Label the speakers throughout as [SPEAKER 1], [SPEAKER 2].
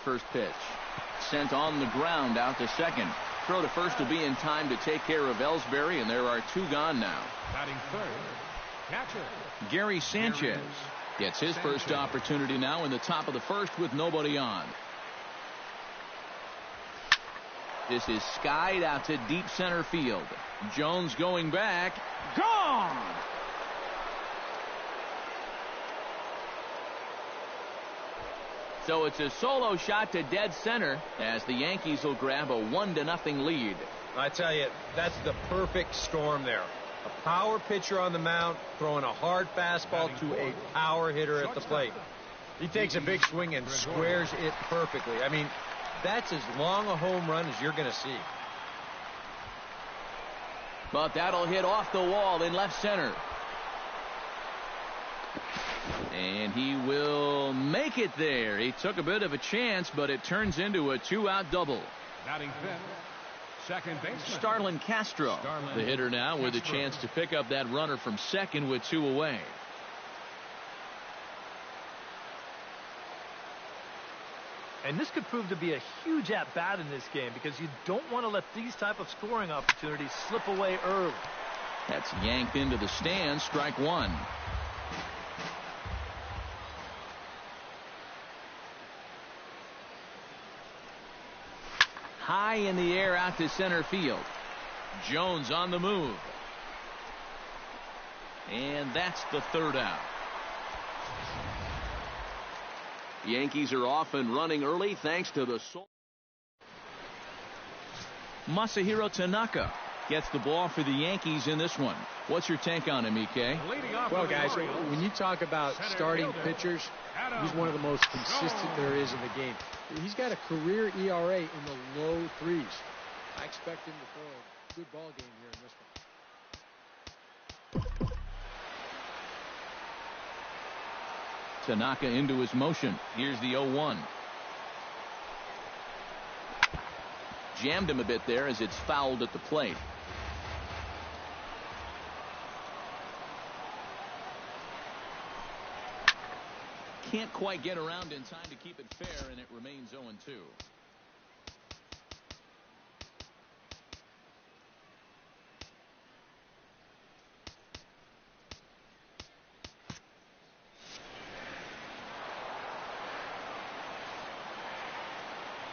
[SPEAKER 1] First pitch. Sent on the ground out to second. Throw to first will be in time to take care of Ellsbury, and there are two gone now.
[SPEAKER 2] Batting third, catcher
[SPEAKER 1] Gary Sanchez gets his first opportunity now in the top of the first with nobody on. This is skied out to deep center field. Jones going back. Gone! So it's a solo shot to dead center as the Yankees will grab a 1-0 lead.
[SPEAKER 3] I tell you, that's the perfect storm there. A power pitcher on the mound throwing a hard fastball to a power hitter at the plate. He takes a big swing and squares it perfectly. I mean, that's as long a home run as you're going to see.
[SPEAKER 1] But that'll hit off the wall in left center. And he will make it there. He took a bit of a chance, but it turns into a 2-out double.
[SPEAKER 2] batting fifth, second baseman
[SPEAKER 1] Starlin Castro, the hitter now with a chance to pick up that runner from second with 2 away.
[SPEAKER 4] And this could prove to be a huge at-bat in this game because you don't want to let these type of scoring opportunities slip away early.
[SPEAKER 1] That's yanked into the stands. Strike one. High in the air out to center field. Jones on the move. And that's the 3rd out. Yankees are off and running early thanks to the Masahiro Tanaka gets the ball for the Yankees in this one. What's your take on him, EK?
[SPEAKER 5] Well, guys, when you talk about starting pitchers, he's one of the most consistent there is in the game. He's got a career ERA in the low 3s. I expect him to throw a good ball game here in this one.
[SPEAKER 1] Tanaka into his motion. Here's the 0-1. Jammed him a bit there as it's fouled at the plate. Can't quite get around in time to keep it fair, and it remains 0-2.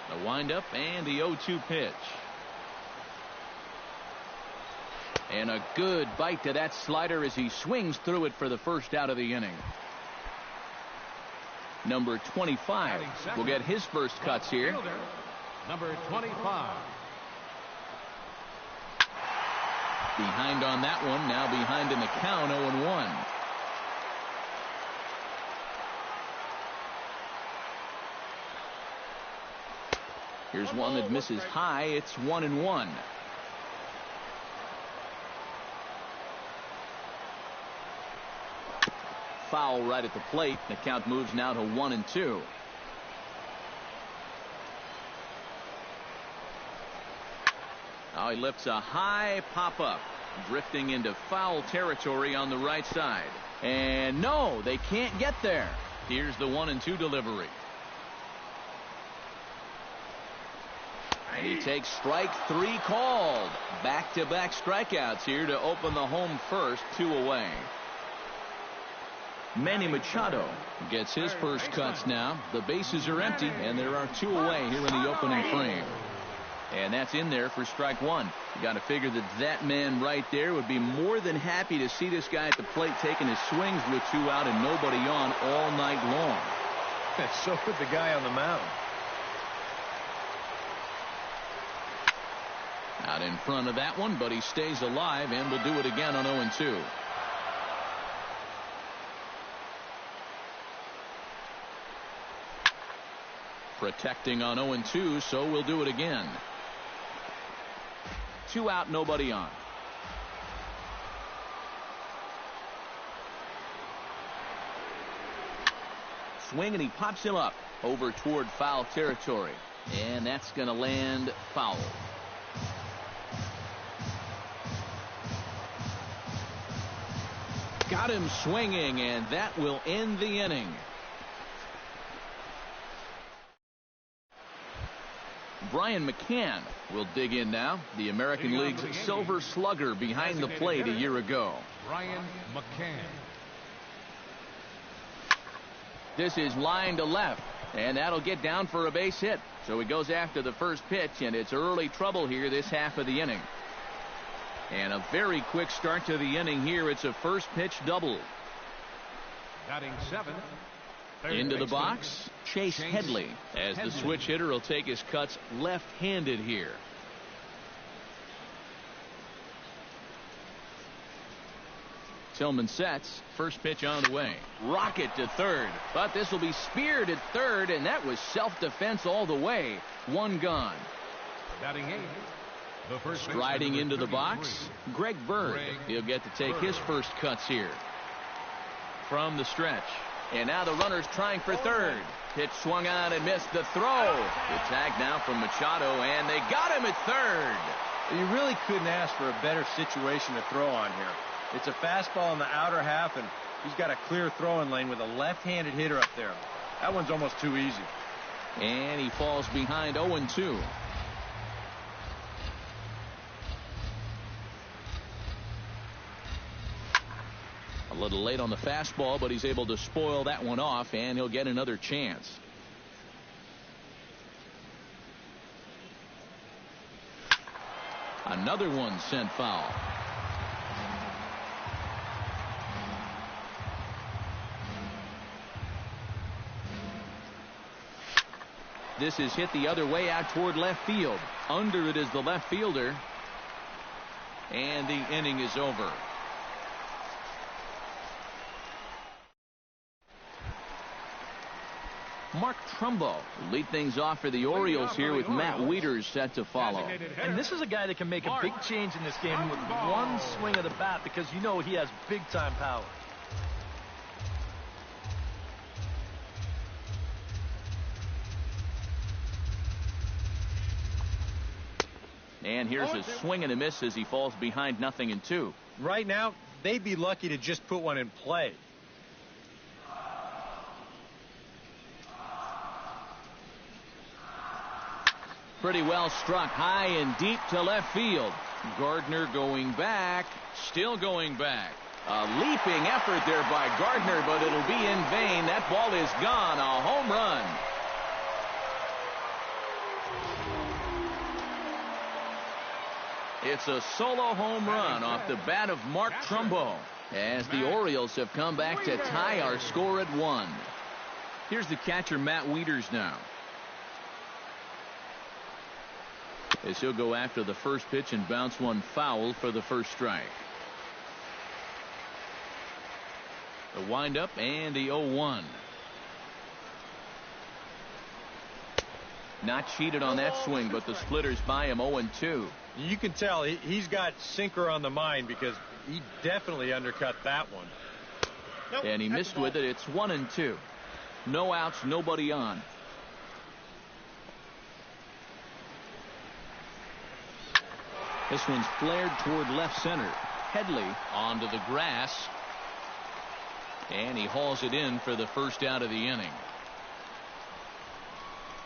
[SPEAKER 1] The windup and the 0-2 pitch. And a good bite to that slider as he swings through it for the first out of the inning. Number 25 will get his first cuts here.
[SPEAKER 2] Number 25.
[SPEAKER 1] Behind on that one, now behind in the count, 0-1. Here's one that misses high. It's 1-1. Foul right at the plate. The count moves now to 1-2. Now he lifts a high pop-up, drifting into foul territory on the right side. And no, they can't get there. Here's the 1-2 delivery. And he takes strike 3 called. Back-to-back strikeouts here to open the home first, 2 away. Manny Machado gets his first cuts now. The bases are empty, and there are 2 away here in the opening frame. And that's in there for strike 1. You got to figure that man right there would be more than happy to see this guy at the plate taking his swings with 2 out and nobody on all night long.
[SPEAKER 3] So would the guy on the mound.
[SPEAKER 1] Out in front of that one, but he stays alive and will do it again on 0-2. Protecting on 0-2, so we'll do it again. 2 out, nobody on. Swing, and he pops him up over toward foul territory. And that's going to land foul. Got him swinging, and that will end the inning. Brian McCann will dig in now. The American League's Silver Slugger behind the plate a year ago.
[SPEAKER 2] Brian McCann.
[SPEAKER 1] This is line to left, and that'll get down for a base hit. So he goes after the first pitch, and it's early trouble here this half of the inning. And a very quick start to the inning here. It's a first pitch double.
[SPEAKER 2] Batting 7.
[SPEAKER 1] Into the box, Chase Headley, as the switch hitter will take his cuts left-handed here. Tillman sets. First pitch on the way. Rocket to third. But this will be speared at third, and that was self-defense all the way. One gone.
[SPEAKER 2] Batting 8. The first
[SPEAKER 1] striding into the box, Greg Bird. He'll get to take his first cuts here. From the stretch. And now the runner's trying for third. Pitch swung on and missed the throw. The tag now from Machado, and they got him at third.
[SPEAKER 3] You really couldn't ask for a better situation to throw on here. It's a fastball in the outer half, and he's got a clear throwing lane with a left-handed hitter up there. That one's almost too easy.
[SPEAKER 1] And he falls behind 0-2. A little late on the fastball, but he's able to spoil that one off, and he'll get another chance. Another one sent foul. This is hit the other way out toward left field. Under it is the left fielder. And the inning is over. Mark Trumbo will lead things off for the Orioles here with Matt Wieters set to follow.
[SPEAKER 4] And this is a guy that can make a big change in this game with one swing of the bat, because you know he has big-time power.
[SPEAKER 1] And here's a swing and a miss as he falls behind 0-2.
[SPEAKER 3] Right now, they'd be lucky to just put one in play.
[SPEAKER 1] Pretty well struck high and deep to left field. Gardner going back, still going back. A leaping effort there by Gardner, but it'll be in vain. That ball is gone. A home run. It's a solo home run off the bat of Mark Trumbo, as the Orioles have come back to tie our score at 1. Here's the catcher, Matt Wieters, now. As he'll go after the first pitch and bounce one foul for the first strike. The windup and the 0-1. Not cheated on that swing, but the splitters by him 0-2.
[SPEAKER 3] You can tell he's got sinker on the mind, because he definitely undercut that one.
[SPEAKER 1] And he missed with it. It's 1-2. No outs, nobody on. This one's flared toward left center. Headley onto the grass. And he hauls it in for the first out of the inning.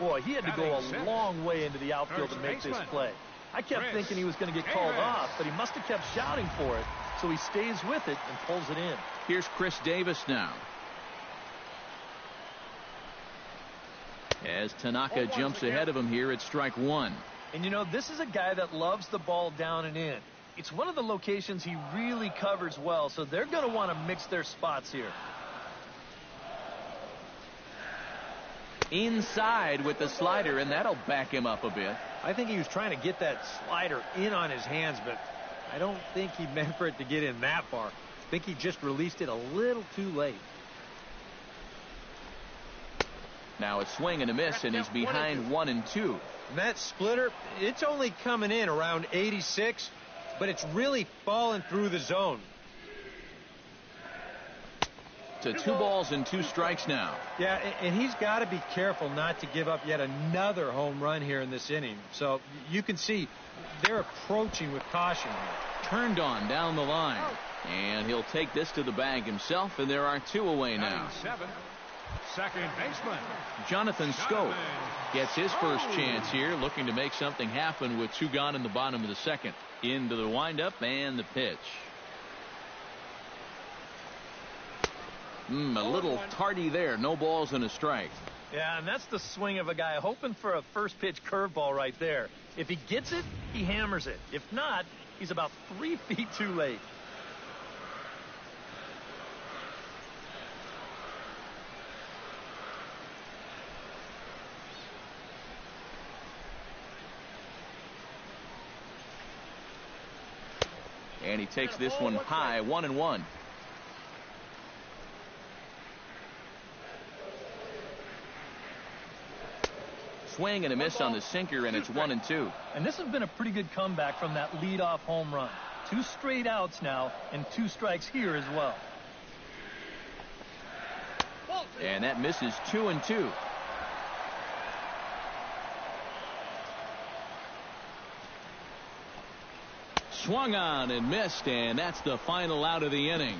[SPEAKER 4] Boy, he had to go a long way into the outfield to make this play. I kept thinking he was going to get called off, but he must have kept shouting for it. So he stays with it and pulls it in.
[SPEAKER 1] Here's Chris Davis now. As Tanaka jumps ahead of him here at strike 1.
[SPEAKER 4] And you know, this is a guy that loves the ball down and in. It's one of the locations he really covers well, so they're going to want to mix their spots here.
[SPEAKER 1] Inside with the slider, and that'll back him up a bit.
[SPEAKER 3] I think he was trying to get that slider in on his hands, but I don't think he meant for it to get in that far. I think he just released it a little too late.
[SPEAKER 1] Now a swing and a miss, and he's behind 1-2.
[SPEAKER 3] And that splitter, it's only coming in around 86, but it's really falling through the zone.
[SPEAKER 1] To 2 balls and 2 strikes now.
[SPEAKER 3] Yeah, and he's got to be careful not to give up yet another home run here in this inning. So you can see they're approaching with caution.
[SPEAKER 1] Turned on down the line. And he'll take this to the bag himself, and there are 2 away now.
[SPEAKER 2] Second baseman.
[SPEAKER 1] Jonathan Scope gets his first chance here, looking to make something happen with 2 gone in the bottom of the second. Into the windup and the pitch. A little tardy there. No balls and a strike.
[SPEAKER 4] Yeah, and that's the swing of a guy hoping for a first pitch curveball right there. If he gets it, he hammers it. If not, he's about 3 feet too late.
[SPEAKER 1] And he takes this one high, 1-1. Swing and a miss on the sinker, and it's 1-2.
[SPEAKER 4] And this has been a pretty good comeback from that leadoff home run. 2 straight outs now, and 2 strikes here as well.
[SPEAKER 1] And that misses 2-2. Swung on and missed, and that's the final out of the inning.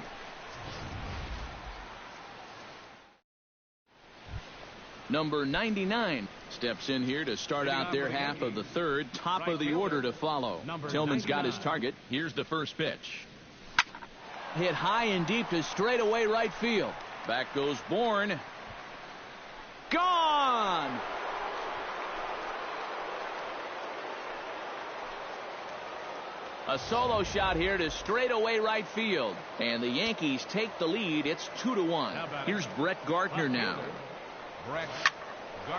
[SPEAKER 1] Number 99 steps in here to start out their half of the third. Top of the order to follow. Tillman's got his target. Here's the first pitch. Hit high and deep to straightaway right field. Back goes Bourne. Gone! A solo shot here to straightaway right field. And the Yankees take the lead. It's 2-1. Here's Brett Gardner now.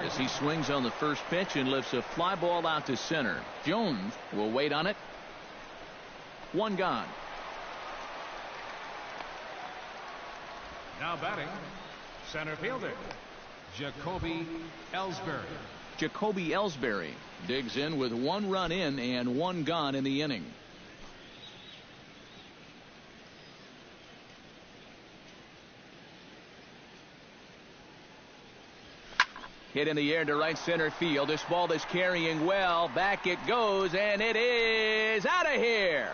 [SPEAKER 1] As he swings on the first pitch and lifts a fly ball out to center. Jones will wait on it. 1 gone.
[SPEAKER 2] Now batting, center fielder, Jacoby Ellsbury.
[SPEAKER 1] Jacoby Ellsbury digs in with 1 run in and 1 gone in the inning. Hit in the air to right center field. This ball is carrying well. Back it goes, and it is out of here.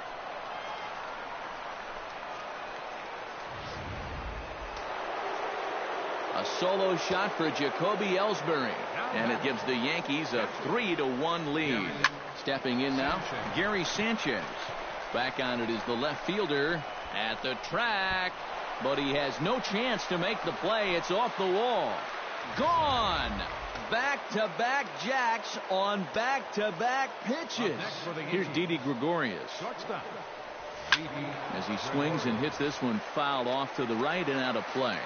[SPEAKER 1] A solo shot for Jacoby Ellsbury, and it gives the Yankees a 3-1 lead. Stepping in now, Gary Sanchez. Back on it is the left fielder at the track, but he has no chance to make the play. It's off the wall. Gone. Back-to-back jacks on back-to-back pitches. Here's Didi Gregorius. As he swings and hits this one foul off to the right and out of play.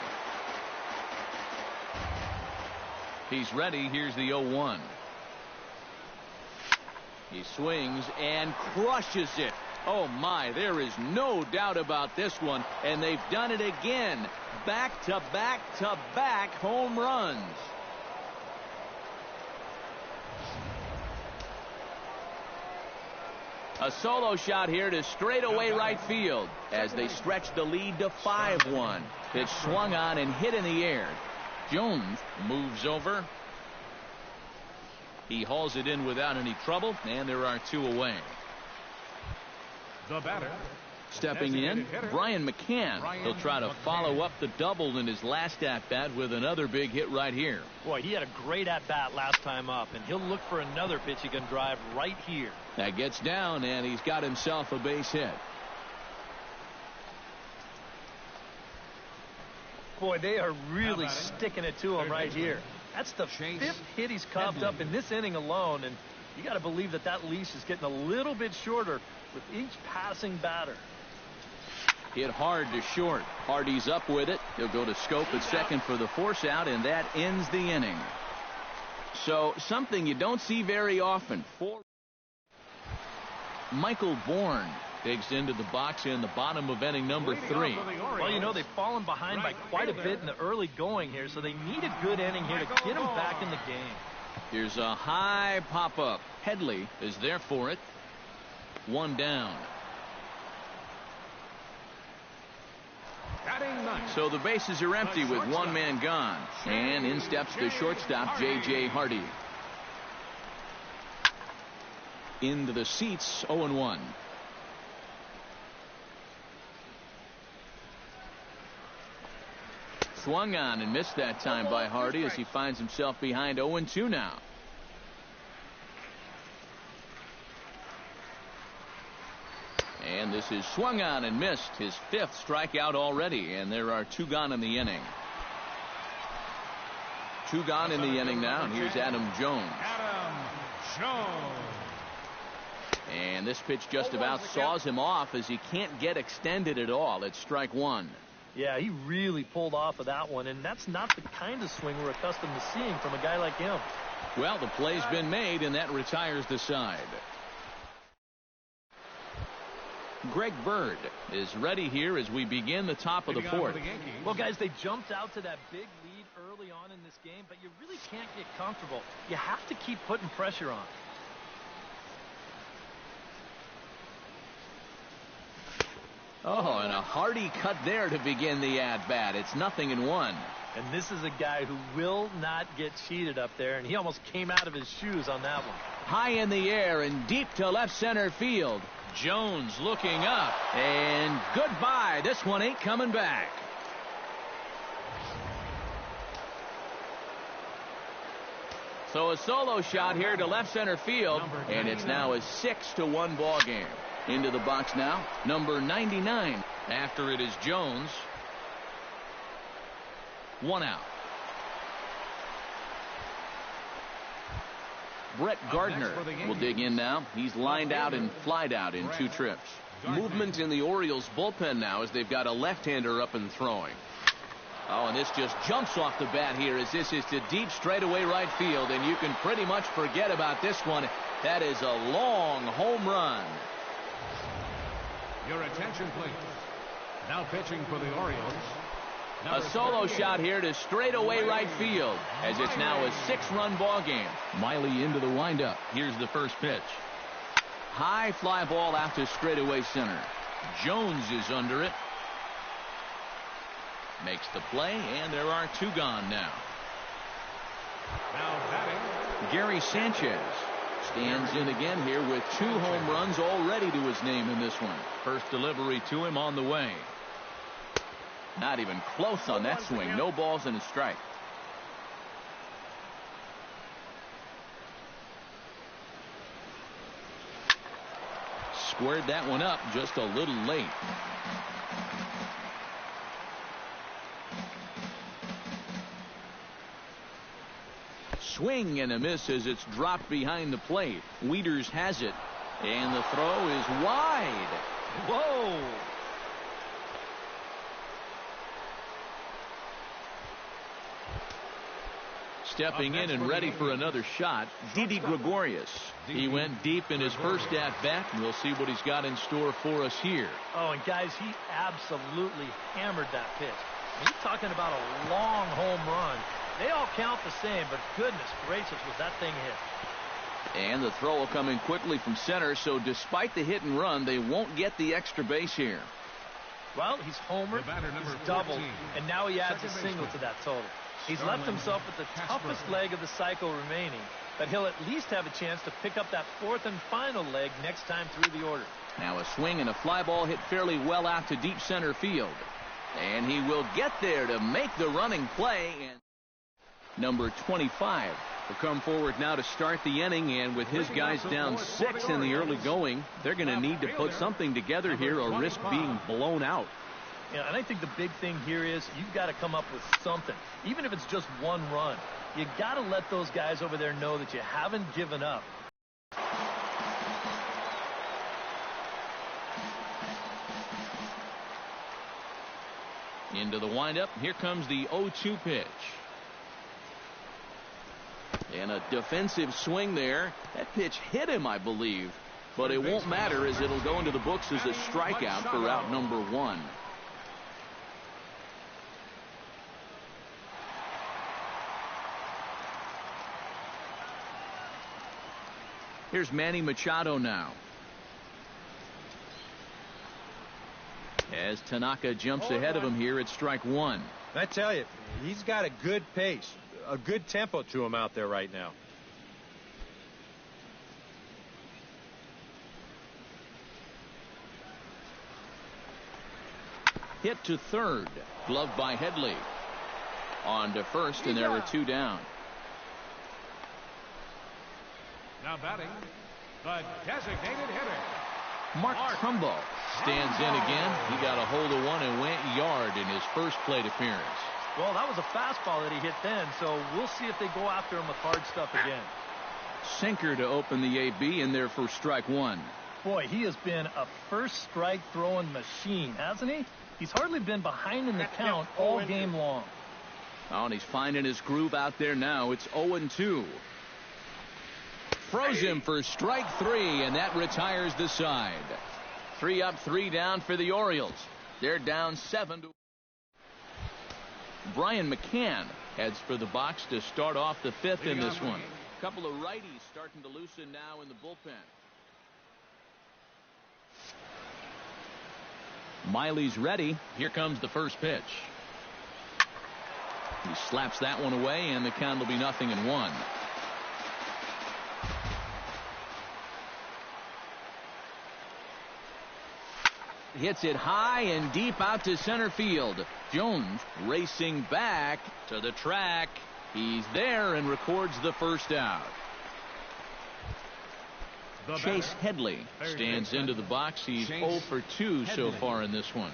[SPEAKER 1] He's ready. Here's the 0-1. He swings and crushes it. Oh my, there is no doubt about this one, and they've done it again. Back-to-back-to-back home runs. A solo shot here to straightaway right field as they stretch the lead to 5-1. Pitch swung on and hit in the air. Jones moves over. He hauls it in without any trouble, and there are 2 away.
[SPEAKER 2] The batter.
[SPEAKER 1] Stepping in, Brian McCann. He'll try to follow up the double in his last at-bat with another big hit right here.
[SPEAKER 4] Boy, he had a great at-bat last time up, and he'll look for another pitch he can drive right here.
[SPEAKER 1] That gets down, and he's got himself a base hit.
[SPEAKER 4] Boy, they are really sticking it to him right here. That's the 5th hit he's coughed up in this inning alone, and you got to believe that that leash is getting a little bit shorter with each passing batter.
[SPEAKER 1] Hit hard to short. Hardy's up with it. He'll go to Scope at second for the force out, and that ends the inning. So something you don't see very often. Michael Bourne digs into the box in the bottom of inning number 3.
[SPEAKER 4] Well, you know, they've fallen behind by quite a bit in the early going here, so they need a good inning here to get them back in the game.
[SPEAKER 1] Here's a high pop-up. Headley is there for it. 1 down. So the bases are empty with 1 man gone. And in steps the shortstop, J.J. Hardy. Into the seats, 0-1. swung on and missed that time by Hardy as he finds himself behind 0-2 now. And this is swung on and missed, his 5th strikeout already, and there are 2 gone in the inning. 2 gone in the inning now, and here's Adam Jones. And this pitch just about saws him off as he can't get extended at all. It's strike 1.
[SPEAKER 4] Yeah, he really pulled off of that one, and that's not the kind of swing we're accustomed to seeing from a guy like him.
[SPEAKER 1] Well, the play's been made, and that retires the side. Greg Bird is ready here as we begin the top of the 4th.
[SPEAKER 4] Well, guys, they jumped out to that big lead early on in this game, but you really can't get comfortable. You have to keep putting pressure on.
[SPEAKER 1] Oh, and a hearty cut there to begin the at-bat. It's 0-1.
[SPEAKER 4] And this is a guy who will not get cheated up there, and he almost came out of his shoes on that one.
[SPEAKER 1] High in the air and deep to left center field. Jones looking up, and goodbye. This one ain't coming back. So a solo shot here to left center field, and it's now a 6-1 ball game. Into the box now, number 99. After it is Jones. 1 out. Brett Gardner will dig in now. He's lined out and flied out in 2 trips. Movement in the Orioles bullpen now as they've got a left-hander up and throwing. Oh, and this just jumps off the bat here as this is to deep straightaway right field, and you can pretty much forget about this one. That is a long home run.
[SPEAKER 2] Your attention, please. Now pitching for the Orioles.
[SPEAKER 1] A solo shot here to straightaway right field as it's now a 6-run ball game. Miley into the windup. Here's the first pitch. High fly ball out to straightaway center. Jones is under it. Makes the play, and there are 2 gone now.
[SPEAKER 2] Now batting,
[SPEAKER 1] Gary Sanchez stands in again here with 2 home runs already to his name in this one. First delivery to him on the way. Not even close on that swing. No balls and a strike. Squared that one up just a little late. Swing and a miss as it's dropped behind the plate. Wieters has it, and the throw is wide.
[SPEAKER 4] Whoa!
[SPEAKER 1] Stepping in and ready for another shot, Didi Gregorius. He went deep in his first at-bat, and we'll see what he's got in store for us here.
[SPEAKER 4] Oh, and guys, he absolutely hammered that pitch. And you're talking about a long home run. They all count the same, but goodness gracious, was that thing hit.
[SPEAKER 1] And the throw will come in quickly from center, so despite the hit and run, they won't get the extra base here.
[SPEAKER 4] Well, he's homered, he's doubled, and now he adds a single to that total. He's left himself with the toughest leg of the cycle remaining, but he'll at least have a chance to pick up that 4th and final leg next time through the order.
[SPEAKER 1] Now a swing and a fly ball hit fairly well out to deep center field. And he will get there to make the running play. And number 25 will come forward now to start the inning, and with his guys down 6 in the early going, they're going to need to put something together here or risk being blown out.
[SPEAKER 4] Yeah, and I think the big thing here is you've got to come up with something, even if it's just 1 run. You got to let those guys over there know that you haven't given up.
[SPEAKER 1] Into the windup. Here comes the 0-2 pitch. And a defensive swing there. That pitch hit him, I believe. But it won't matter as it'll go into the books as a strikeout for route number 1. Here's Manny Machado now. As Tanaka jumps ahead of him here at strike 1.
[SPEAKER 3] I tell you, he's got a good pace, a good tempo to him out there right now.
[SPEAKER 1] Hit to third. Gloved by Headley. On to first, and there were 2 down.
[SPEAKER 2] Now batting, the designated hitter,
[SPEAKER 1] Mark Trumbo stands in again. He got a hold of one and went yard in his first plate appearance.
[SPEAKER 4] Well, that was a fastball that he hit then, so we'll see if they go after him with hard stuff again.
[SPEAKER 1] Sinker to open the AB in there for strike 1.
[SPEAKER 4] Boy, he has been a first strike throwing machine, hasn't he? He's hardly been behind in the count all game long.
[SPEAKER 1] Oh, and he's finding his groove out there now. It's 0-2. Throws him for strike 3, and that retires the side. 3 up, 3 down for the Orioles. They're down 7-1. Brian McCann heads for the box to start off the 5th in this one. A couple of righties starting to loosen now in the bullpen. Miley's ready. Here comes the first pitch. He slaps that one away, and the count will be 0-1. Hits it high and deep out to center field. Jones racing back to the track. He's there and records the first out. Chase Headley stands into the box. He's 0 for 2 so far in this one.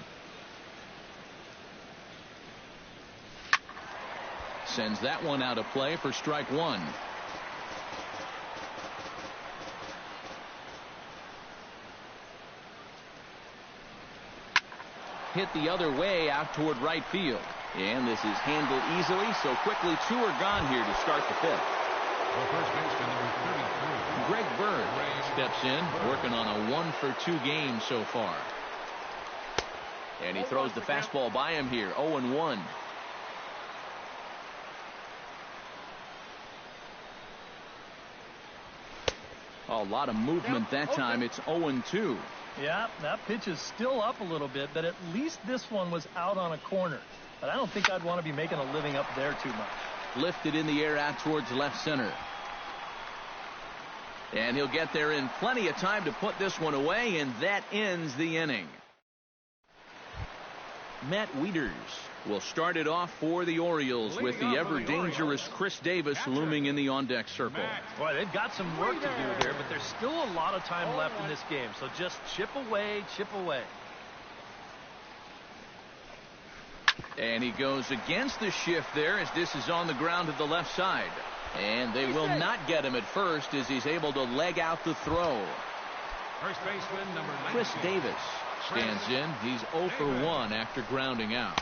[SPEAKER 1] Sends that one out of play for strike 1. Hit the other way out toward right field. And this is handled easily, so quickly 2 are gone here to start the 5th.
[SPEAKER 2] the first baseman, number 33.
[SPEAKER 1] Greg Bird steps in, working on a 1 for 2 game so far. And he throws the fastball by him here, 0-1. A lot of movement that time. It's 0-2.
[SPEAKER 4] Yeah, that pitch is still up a little bit, but at least this one was out on a corner. But I don't think I'd want to be making a living up there too much.
[SPEAKER 1] Lifted in the air out towards left center. And he'll get there in plenty of time to put this one away, and that ends the inning. Matt Wieters will start it off for the Orioles with the ever-dangerous Chris Davis looming in the on-deck circle.
[SPEAKER 4] Boy, they've got some work to do here, but there's still a lot of time left in this game, so just chip away, chip away.
[SPEAKER 1] And he goes against the shift there as this is on the ground to the left side. And they will not get him at first as he's able to leg out the throw.
[SPEAKER 2] First baseman, number 19.
[SPEAKER 1] Chris Davis stands in. He's 0 for 1 after grounding out.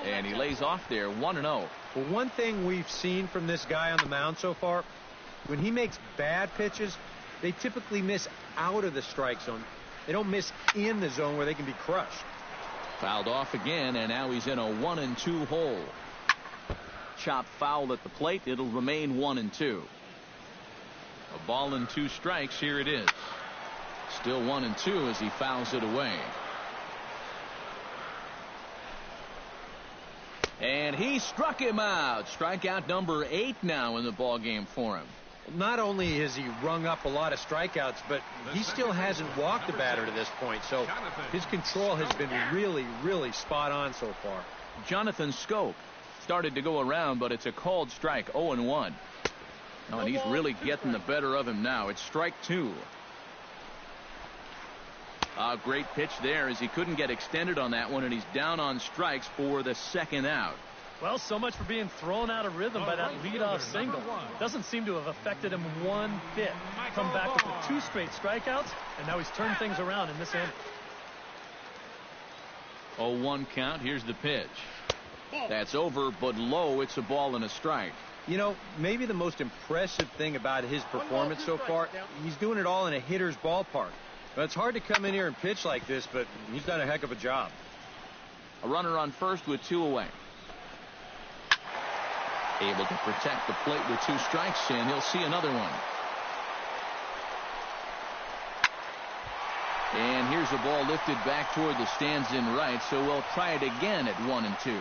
[SPEAKER 1] And he lays off there 1-0.
[SPEAKER 3] Well, one thing we've seen from this guy on the mound so far, when he makes bad pitches, they typically miss out of the strike zone. They don't miss in the zone where they can be crushed.
[SPEAKER 1] Fouled off again, and now he's in a 1-2 hole. Chop foul at the plate. It'll remain 1-2. A ball and 2 strikes. Here it is. Still 1-2 as he fouls it away. And he struck him out. Strikeout number 8 now in the ball game for him.
[SPEAKER 3] Not only has he rung up a lot of strikeouts, but he still hasn't walked a batter to this point. So his control has been really, really spot on so far.
[SPEAKER 1] Jonathan Schoop started to go around, but it's a called strike, 0-1. Oh, and he's really getting the better of him now. It's strike 2. A great pitch there as he couldn't get extended on that one, and he's down on strikes for the second out.
[SPEAKER 4] Well, so much for being thrown out of rhythm by that leadoff single. Doesn't seem to have affected him one bit. Come back with the 2 straight strikeouts, and now he's turned things around in this inning.
[SPEAKER 1] 0-1 count. Here's the pitch. That's over, but low. It's a ball and a strike.
[SPEAKER 3] You know, maybe the most impressive thing about his performance so far, he's doing it all in a hitter's ballpark. Well, it's hard to come in here and pitch like this, but he's done a heck of a job.
[SPEAKER 1] A runner on first with 2 away. Able to protect the plate with 2 strikes, and he'll see another one. And here's a ball lifted back toward the stands in right, so we'll try it again at 1-2.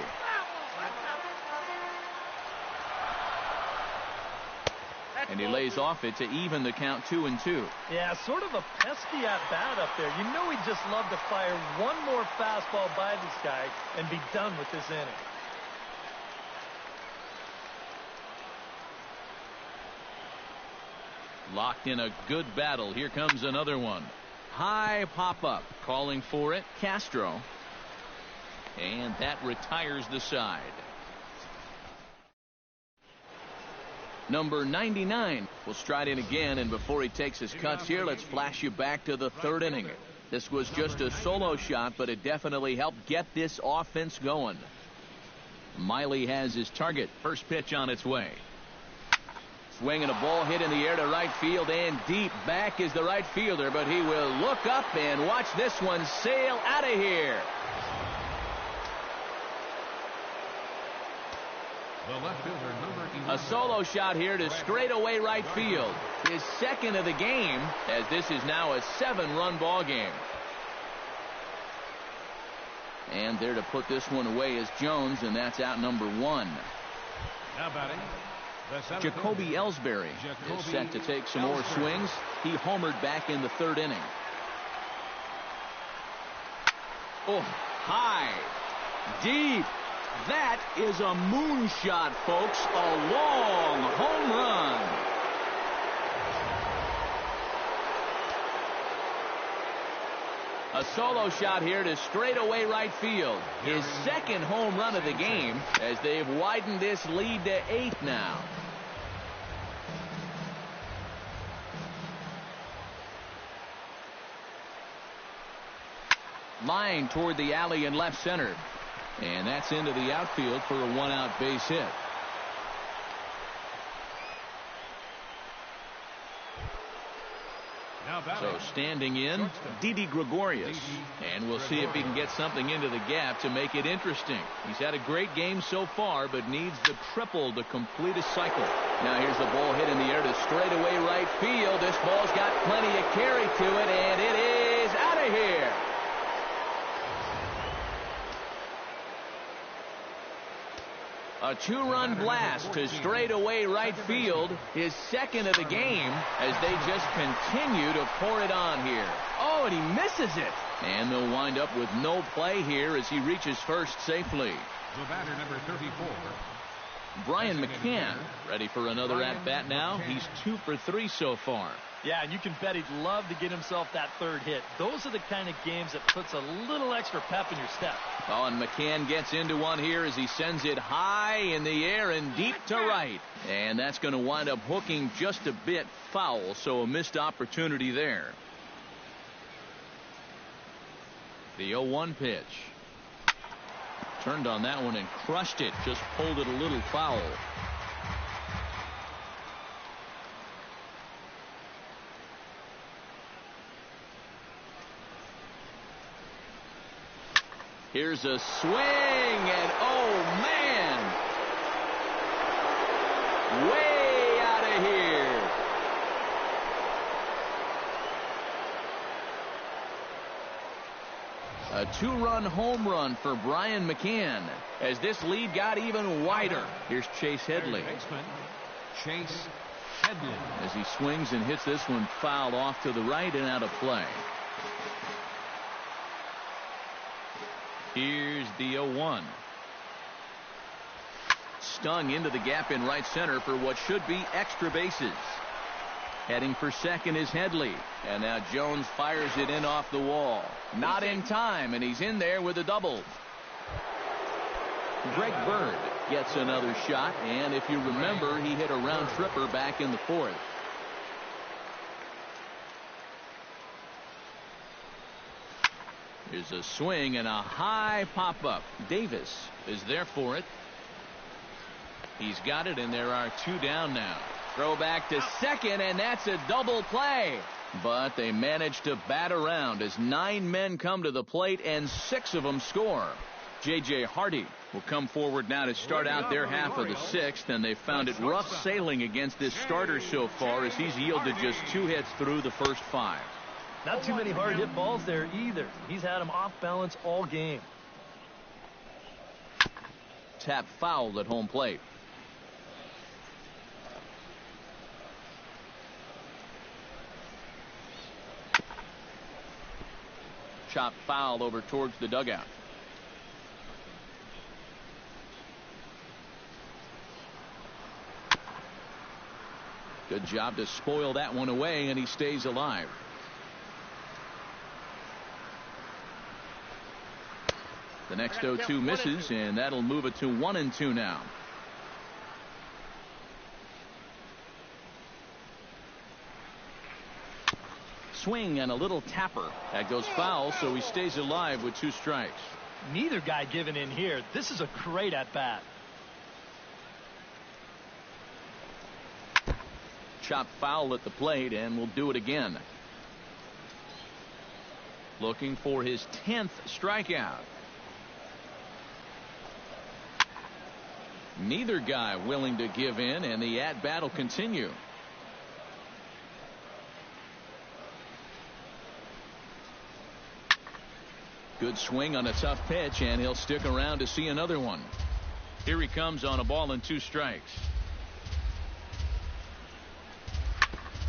[SPEAKER 1] And he lays off it to even the count 2-2.
[SPEAKER 4] Yeah, sort of a pesky at-bat up there. You know he'd just love to fire one more fastball by this guy and be done with this inning.
[SPEAKER 1] Locked in a good battle. Here comes another one. High pop-up. Calling for it, Castro. And that retires the side. Number 99 will stride in again, and before he takes his cuts here, let's flash you back to the third inning. This was just a solo shot, but it definitely helped get this offense going. MlB has his target. First pitch on its way. Swing and a ball hit in the air to right field and deep. Back is the right fielder, but he will look up and watch this one sail out of here.
[SPEAKER 2] The left fielder, number 11.
[SPEAKER 1] A solo shot here to straightaway right field. His second of the game, as this is now a 7-run ball game. And there to put this one away is Jones, and that's out number 1.
[SPEAKER 2] Now batting,
[SPEAKER 1] Jacoby Ellsbury is set to take some more swings. He homered back in the third inning. Oh, high, deep. That is a moonshot, folks. A long home run. A solo shot here to straightaway right field. His second home run of the game, as they've widened this lead to 8 now. Line toward the alley in left center. And that's into the outfield for a 1-out base hit. So standing in, Didi Gregorius. And we'll see if he can get something into the gap to make it interesting. He's had a great game so far, but needs the triple to complete a cycle. Now here's a ball hit in the air to straightaway right field. This ball's got plenty of carry to it, and it is out of here. A 2-run blast to straightaway right field, his second of the game, as they just continue to pour it on here. Oh, and he misses it. And they'll wind up with no play here as he reaches first safely.
[SPEAKER 2] The batter, number 34.
[SPEAKER 1] Brian McCann ready for another at-bat now. He's 2 for 3 so far.
[SPEAKER 4] Yeah, and you can bet he'd love to get himself that third hit. Those are the kind of games that puts a little extra pep in your step.
[SPEAKER 1] Oh, and McCann gets into one here as he sends it high in the air and deep to right. And that's going to wind up hooking just a bit foul, so a missed opportunity there. The 0-1 pitch. Turned on that one and crushed it. Just pulled it a little foul. Here's a swing, and oh man, way out of here. A 2-run home run for Brian McCann as this lead got even wider. Here's Chase Headley.
[SPEAKER 2] Chase Headley.
[SPEAKER 1] As he swings and hits this one foul off to the right and out of play. Here's the 0-1. Stung into the gap in right center for what should be extra bases. Heading for second is Headley. And now Jones fires it in off the wall. Not in time, and he's in there with a double. Greg Bird gets another shot, and if you remember, he hit a round tripper back in the 4th. Here's a swing and a high pop-up. Davis is there for it. He's got it, and there are 2 down now. Throw back to second, and that's a double play. But they managed to bat around as 9 men come to the plate, and 6 of them score. J.J. Hardy will come forward now to start out their half of the 6th, and they found it rough sailing against this starter so far as he's yielded just 2 hits through the first 5.
[SPEAKER 4] Not too many hard hit balls there either. He's had them off balance all game.
[SPEAKER 1] Tap fouled at home plate. Chop foul over towards the dugout. Good job to spoil that one away, and he stays alive. The next 0-2 misses, and that'll move it to 1-2 now. Swing and a little tapper. That goes foul, so he stays alive with 2 strikes.
[SPEAKER 4] Neither guy giving in here. This is a great at-bat.
[SPEAKER 1] Chopped foul at the plate, and will do it again. Looking for his 10th strikeout. Neither guy willing to give in, and the at-bat will continue. Good swing on a tough pitch, and he'll stick around to see another one. Here he comes on a ball and 2 strikes.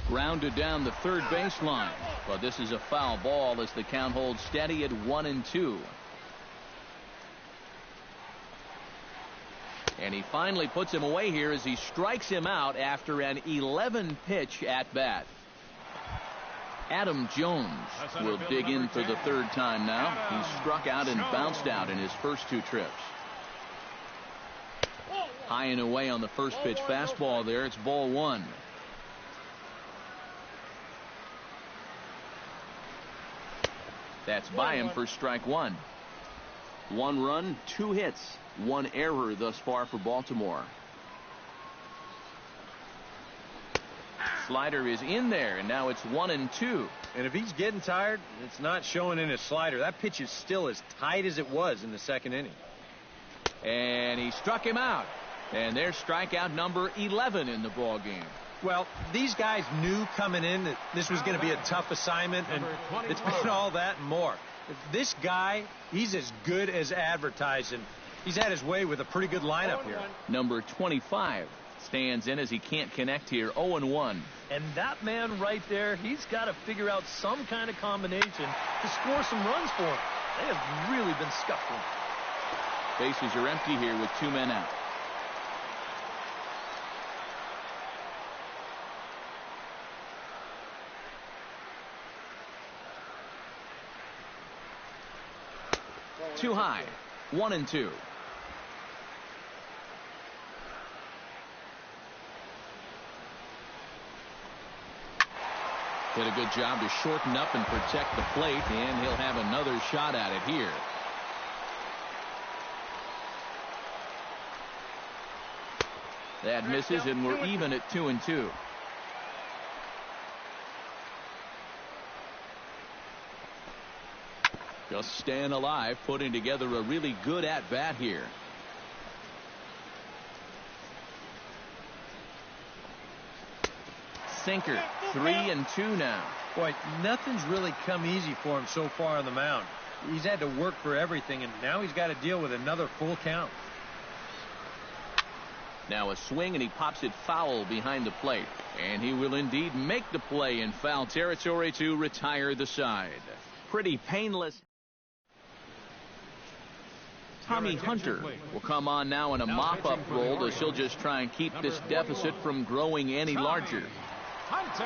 [SPEAKER 1] Grounded down the third baseline, but this is a foul ball as the count holds steady at 1-2. And he finally puts him away here as he strikes him out after an 11-pitch at bat. Adam Jones will dig in for the 3rd time now. He struck out and bounced out in his first 2 trips. High and away on the first pitch fastball there. It's ball 1. That's by him for strike 1. 1 run, 2 hits, 1 error thus far for Baltimore. Slider is in there, and now it's 1-2.
[SPEAKER 3] And if he's getting tired, it's not showing in his slider. That pitch is still as tight as it was in the 2nd inning.
[SPEAKER 1] And he struck him out. And there's strikeout number 11 in the ball game.
[SPEAKER 3] Well, these guys knew coming in that this was going to be a tough assignment, and it's been all that and more. This guy, he's as good as advertised, and he's had his way with a pretty good lineup here.
[SPEAKER 1] Number 25 stands in as he can't connect here. 0-1.
[SPEAKER 4] And that man right there, he's got to figure out some kind of combination to score some runs for him. They have really been scuffling.
[SPEAKER 1] Bases are empty here with 2 men out. Too high. 1-2. Did a good job to shorten up and protect the plate, and he'll have another shot at it here. That misses, and we're even at 2-2. Just staying alive, putting together a really good at-bat here. Sinker. 3-2 now.
[SPEAKER 3] Boy, nothing's really come easy for him so far on the mound. He's had to work for everything, and now he's got to deal with another full count.
[SPEAKER 1] Now a swing, and he pops it foul behind the plate. And he will indeed make the play in foul territory to retire the side. Pretty painless. Tommy Hunter will come on now in a mop-up role as he'll just try and keep this deficit from growing any larger.
[SPEAKER 2] Hunter.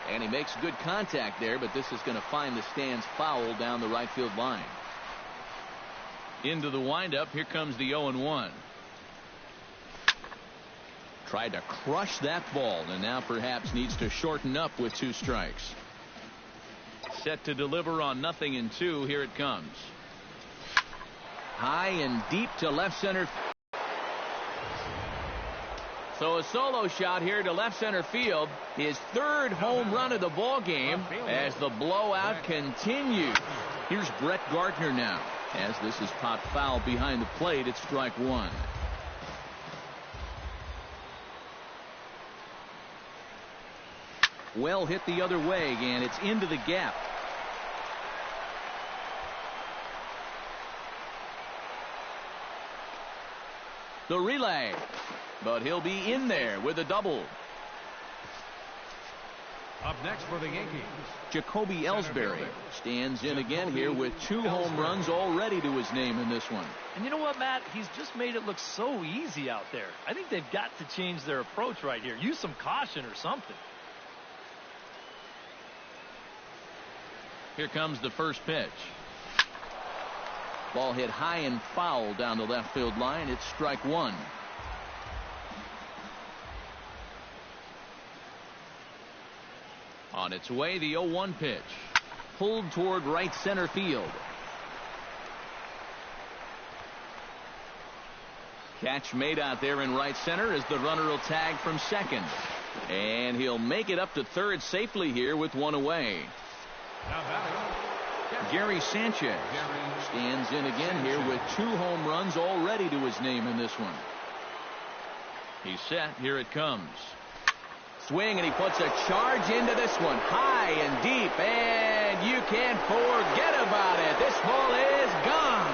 [SPEAKER 1] And he makes good contact there, but this is going to find the stands foul down the right field line. Into the windup, here comes the 0-1. Tried to crush that ball, and now perhaps needs to shorten up with 2 strikes. Set to deliver on 0-2. Here it comes. High and deep to left center. So a solo shot here to left center field. His 3rd home run of the ball game as the blowout continues. Here's Brett Gardner now. As this is popped foul behind the plate, it's strike 1. Well hit the other way, and it's into the gap. The relay, but he'll be in there with a double.
[SPEAKER 2] Up next for the Yankees,
[SPEAKER 1] Jacoby Ellsbury stands in again here with 2 home runs already to his name in this one.
[SPEAKER 4] And you know what, Matt? He's just made it look so easy out there. I think they've got to change their approach right here. Use some caution or something.
[SPEAKER 1] Here comes the first pitch. Ball hit high and foul down the left field line. It's strike 1. On its way, the 0-1 pitch. Pulled toward right center field. Catch made out there in right center as the runner will tag from second. And he'll make it up to third safely here with 1 away. Gary Sanchez stands in again here with 2 home runs already to his name in this one. He's set. Here it comes. Swing, and he puts a charge into this one. High and deep, and you can't forget about it. This ball is gone.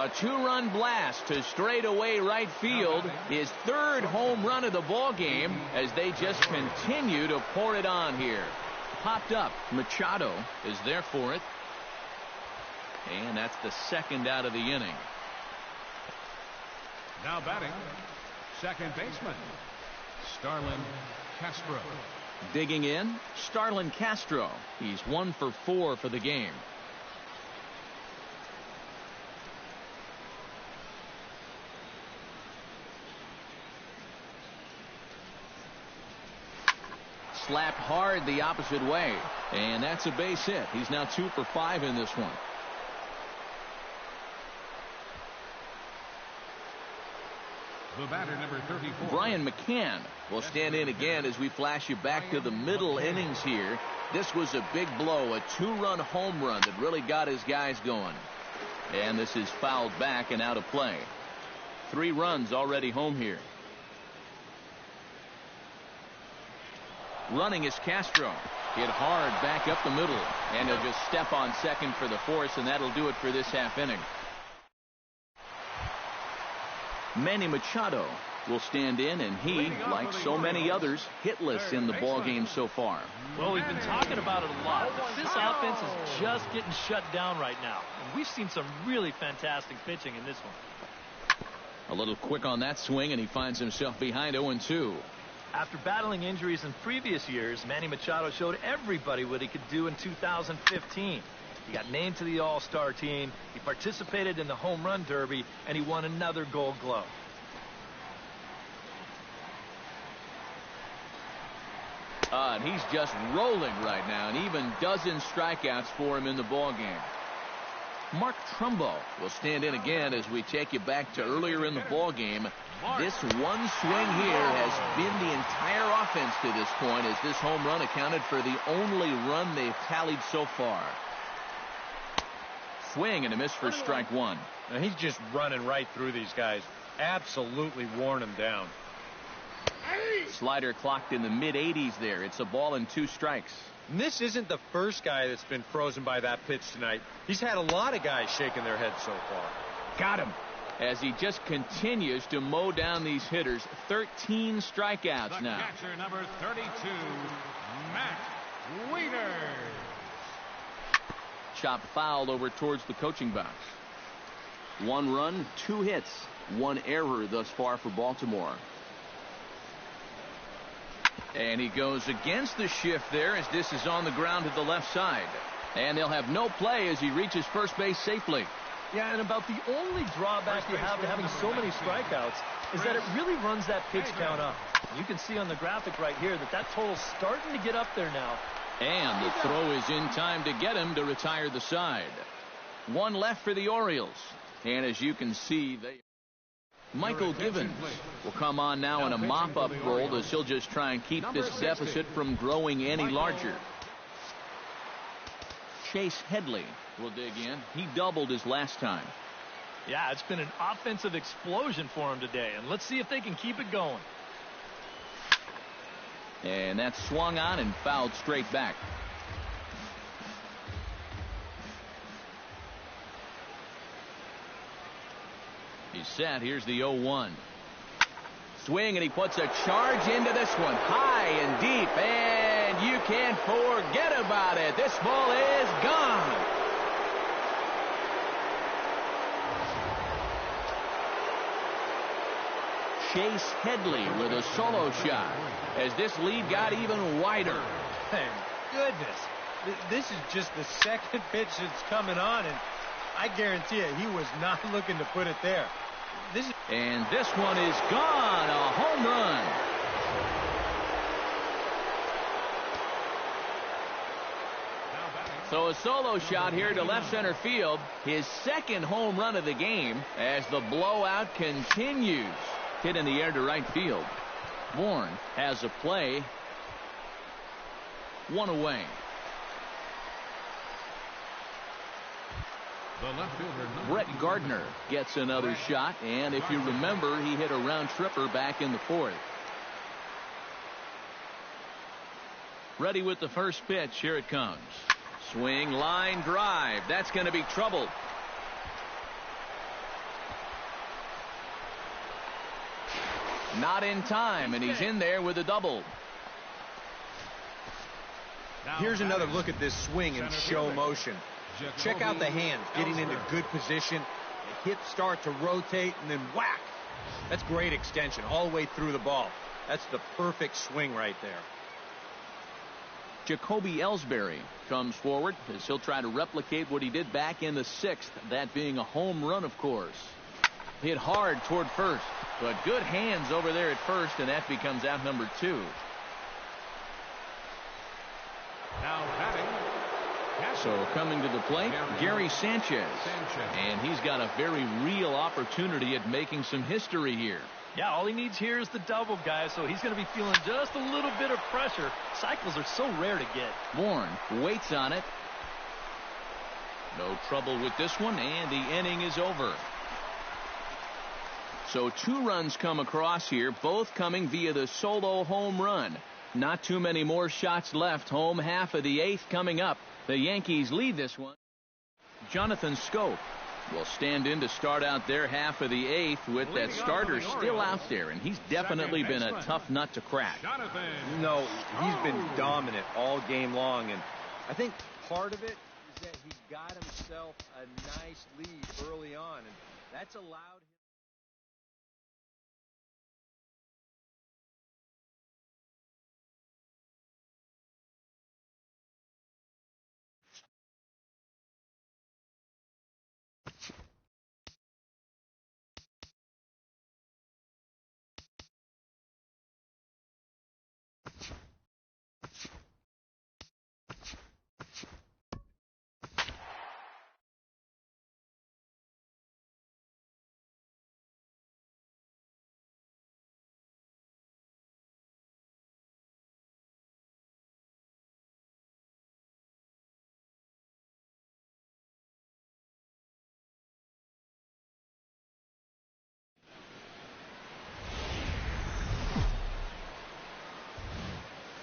[SPEAKER 1] A 2-run blast to straightaway right field. His 3rd home run of the ball game as they just continue to pour it on here. Popped up. Machado is there for it. And that's the 2nd out of the inning.
[SPEAKER 2] now batting, second baseman, Starlin Castro.
[SPEAKER 1] Digging in, Starlin Castro. He's 1 for 4 for the game. Slapped hard the opposite way, and that's a base hit. He's now 2 for 5 in this one.
[SPEAKER 2] The batter, number 34.
[SPEAKER 1] Brian McCann will stand in again as we flash you back to the middle innings here. This was a big blow, a 2-run home run that really got his guys going. And this is fouled back and out of play. 3 runs already home here. Running is Castro. Hit hard back up the middle, and he'll just step on second for the force, and that'll do it for this half inning. Manny Machado will stand in, and he, like so many others, hitless in the ballgame so far.
[SPEAKER 4] Well, we've been talking about it a lot, but this offense is just getting shut down right now. And we've seen some really fantastic pitching in this one.
[SPEAKER 1] A little quick on that swing, and he finds himself behind 0-2.
[SPEAKER 4] After battling injuries in previous years, Manny Machado showed everybody what he could do in 2015. He got named to the All-Star team, he participated in the Home Run Derby, and he won another Gold Glove.
[SPEAKER 1] And he's just rolling right now, and even dozen strikeouts for him in the ballgame. Mark Trumbo will stand in again as we take you back to earlier in the ballgame. This one swing here has been the entire offense to this point, as this home run accounted for the only run they've tallied so far. Swing and a miss for strike 1.
[SPEAKER 3] Now he's just running right through these guys. Absolutely worn them down.
[SPEAKER 1] Slider clocked in the mid-80s there. It's a ball and 2 strikes.
[SPEAKER 3] And this isn't the first guy that's been frozen by that pitch tonight. He's had a lot of guys shaking their heads so far.
[SPEAKER 1] Got him. As he just continues to mow down these hitters. 13 strikeouts
[SPEAKER 2] The
[SPEAKER 1] now.
[SPEAKER 2] catcher, number 32, Matt Weiner.
[SPEAKER 1] Chopped foul over towards the coaching box. 1 run, 2 hits, 1 error thus far for Baltimore. And he goes against the shift there as this is on the ground to the left side. And they'll have no play as he reaches first base safely.
[SPEAKER 4] Yeah, and about the only drawback you have to having so many strikeouts is that it really runs that pitch count up. You can see on the graphic right here that total's starting to get up there now.
[SPEAKER 1] And the throw is in time to get him to retire the side. 1 left for the Orioles. And as you can see, Michael Givens will come on now in a mop-up role as he'll just try and keep this deficit from growing any larger. Chase Headley will dig in. He doubled his last time.
[SPEAKER 4] Yeah, it's been an offensive explosion for him today, and let's see if they can keep it going.
[SPEAKER 1] And that's swung on and fouled straight back. He's set. Here's the 0-1. Swing, and he puts a charge into this one. High and deep, and you can't forget about it. This ball is gone. Chase Headley with a solo shot as this lead got even wider.
[SPEAKER 3] Thank goodness. This is just the second pitch that's coming on, and I guarantee you he was not looking to put it there.
[SPEAKER 1] And this one is gone. A home run. So a solo shot here to left center field. His second home run of the game as the blowout continues. Hit in the air to right field. Bourne has a play. One away. Brett Gardner gets another shot, and if you remember, he hit a round tripper back in the fourth. Ready with the first pitch. Here it comes. Swing, line drive. That's going to be trouble. Not in time, and he's in there with a double.
[SPEAKER 3] Here's another look at this swing in show motion. Check out the hands getting into good position. The hips start to rotate, and then whack. That's great extension all the way through the ball. That's the perfect swing right there.
[SPEAKER 1] Jacoby Ellsbury comes forward as he'll try to replicate what he did back in the sixth, that being a home run, of course. Hit hard toward first, but good hands over there at first, and that becomes out number 2.
[SPEAKER 2] Now batting.
[SPEAKER 1] So coming to the plate, Gary Sanchez. And he's got a very real opportunity at making some history here.
[SPEAKER 4] Yeah, all he needs here is the double, guys, so he's going to be feeling just a little bit of pressure. Cycles are so rare to get.
[SPEAKER 1] Bourne waits on it. No trouble with this one, and the inning is over. So 2 runs come across here, both coming via the solo home run. Not too many more shots left. Home half of the 8th coming up. The Yankees lead this one. Jonathan Schoop will stand in to start out their half of the 8th with that starter still out there, and he's definitely been a tough nut to crack.
[SPEAKER 3] No, he's been dominant all game long, and I think part of it is that he got himself a nice lead early on, and that's allowed him.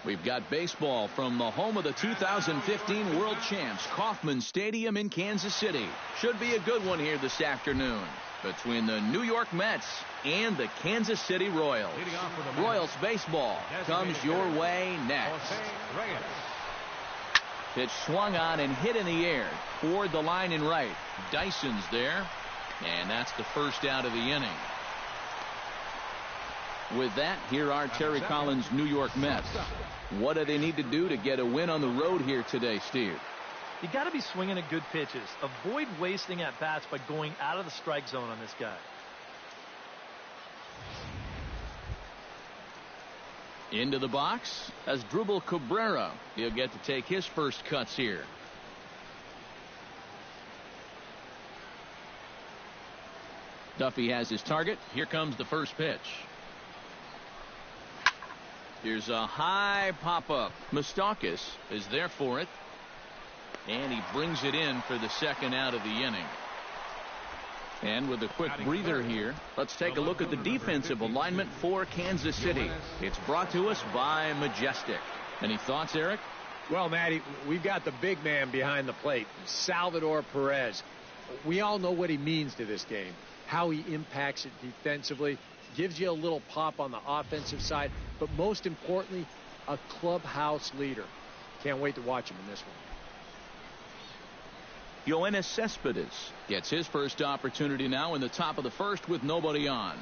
[SPEAKER 1] We've got baseball from the home of the 2015 World Champs, Kauffman Stadium in Kansas City. Should be a good one here this afternoon between the New York Mets and the Kansas City Royals. Royals baseball comes your way next. Pitch swung on and hit in the air toward the line and right. Dyson's there, and that's the first out of the inning. With that, here are Terry Collins' New York Mets. What do they need to do to get a win on the road here today, Steve?
[SPEAKER 4] You got to be swinging at good pitches. Avoid wasting at bats by going out of the strike zone on this guy.
[SPEAKER 1] Into the box as Asdrubal Cabrera. He'll get to take his first cuts here. Duffy has his target. Here comes the first pitch. Here's a high pop-up. Moustakas is there for it. And he brings it in for the second out of the inning. And with a quick breather here, let's take a look at the defensive alignment for Kansas City. It's brought to us by Majestic. Any thoughts, Eric?
[SPEAKER 5] Well, Matty, we've got the big man behind the plate, Salvador Perez. We all know what he means to this game, how he impacts it defensively, gives you a little pop on the offensive side, but most importantly, a clubhouse leader. Can't wait to watch him in this one.
[SPEAKER 1] Yoenis Cespedes gets his first opportunity now in the top of the first with nobody on.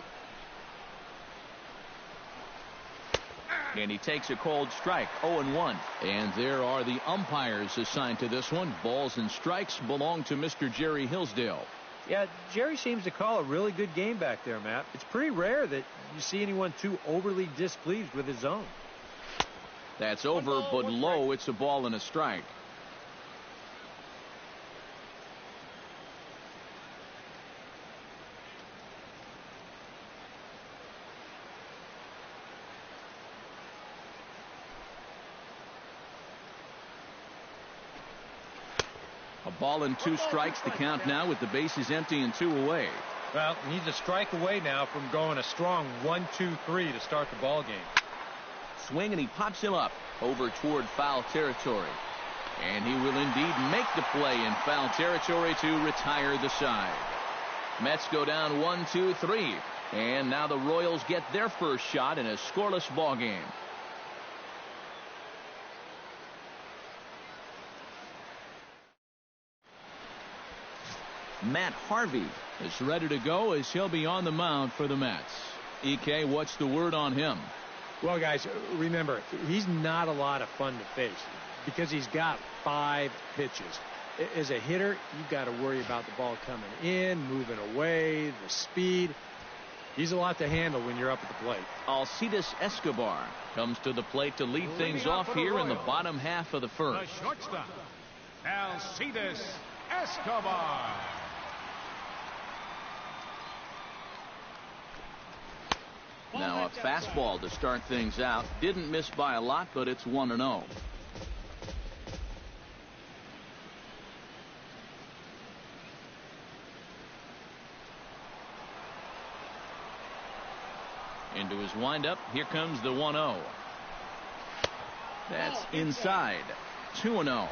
[SPEAKER 1] And he takes a called strike, 0-1. And there are the umpires assigned to this one. Balls and strikes belong to Mr. Jerry Hillsdale.
[SPEAKER 4] Yeah, Jerry seems to call a really good game back there, Matt. It's pretty rare that you see anyone too overly displeased with his zone.
[SPEAKER 1] That's over, but low. It's a ball and a strike. A ball and 2 strikes. The count now with the bases empty and 2 away.
[SPEAKER 3] Well, he's a strike away now from going a strong 1-2-3 to start the ball game.
[SPEAKER 1] Swing, and he pops him up over toward foul territory. And he will indeed make the play in foul territory to retire the side. Mets go down 1-2-3. And now the Royals get their first shot in a scoreless ball game. Matt Harvey is ready to go as he'll be on the mound for the Mets. EK, what's the word on him?
[SPEAKER 5] Well, guys, remember, he's not a lot of fun to face because he's got 5 pitches. As a hitter, you've got to worry about the ball coming in, moving away, the speed. He's a lot to handle when you're up at the plate.
[SPEAKER 1] Alcides Escobar comes to the plate to lead things off here in the bottom half of the first.
[SPEAKER 2] The shortstop, Alcides Escobar.
[SPEAKER 1] Now a fastball to start things out. Didn't miss by a lot, but it's 1-0. Into his windup. Here comes the 1-0. That's inside. 2-0.